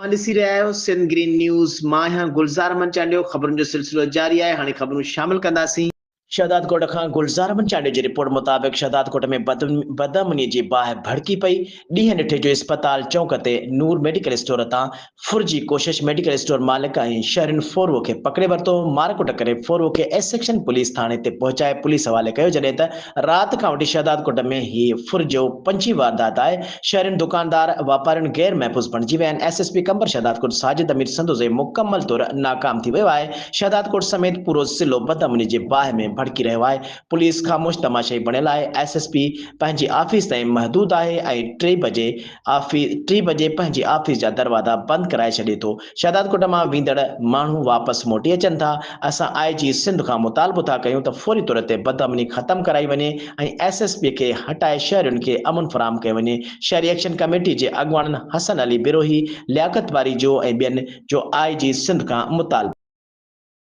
ॾिसी रहिया आहियो सिंध ग्रीन न्यूज़। मां आहियां गुलज़ार अहमद चांडियो। ख़बरुनि जो सिलसिलो जारी आहे। हाणे ख़बरूं शामिल कंदासीं। शहदाद कोट खां गुलज़ार अहमद चांडियो जी रिपोर्ट मुताबिक़ शहदाद कोट में बदअमनी जी बाहि भड़की पई। ॾींहं ॾिठे जो अस्पताल चौक ते नूर मेडिकल स्टोर तां फुरजी कोशिश मेडिकल स्टोर मालिक ऐं शहरिन फोरवो खे पकड़े वरितो। मारकुट करे फोरवो खे एस सेक्शन पुलिस थाणे ते पहुचाए पुलिस हवाले कयो, जॾहिं त राति खां वठी शहदाद कोट में हीअ फुरजो पंजी वारदात आहे। शहरिन दुकानदार वापारियुनि गैर महफ़ूज़ बणिजी विया आहिनि। एसएसपी कंबर शहदाद कोट साजिद अमीर संदोज़े मुकम्मल तौर नाकाम थी वियो आहे। शहदाद कोट समेत पूरो ज़िलो बदअमनी जे बाहि में भड़की रहियो आहे। पुलिस ख़ामोश तमाशाई बणियल आहे। एसएसपी पंहिंजी ऑफिस ताईं महदूद आहे ऐं 3 बजे पंहिंजी ऑफिस जा दरवाज़ा बंदि कराए छॾे थो। शहदाद कोट मां वेंदड़ माण्हू वापसि मोटी अचनि था। असां आईजी सिंध खां मुतालबो था कयूं त फौरी तौर ते बदअमनी ख़तमु कराई वञे ऐं एसएसपी खे हटाए शहरियुनि खे अमन फराहम कयो वञे। शहरी एक्शन कमेटी जे अॻुवाणनि हसन अली बिरोही, लियाकत वारी जो ऐं ॿियनि जो आईजी सिंध खां मुतालबो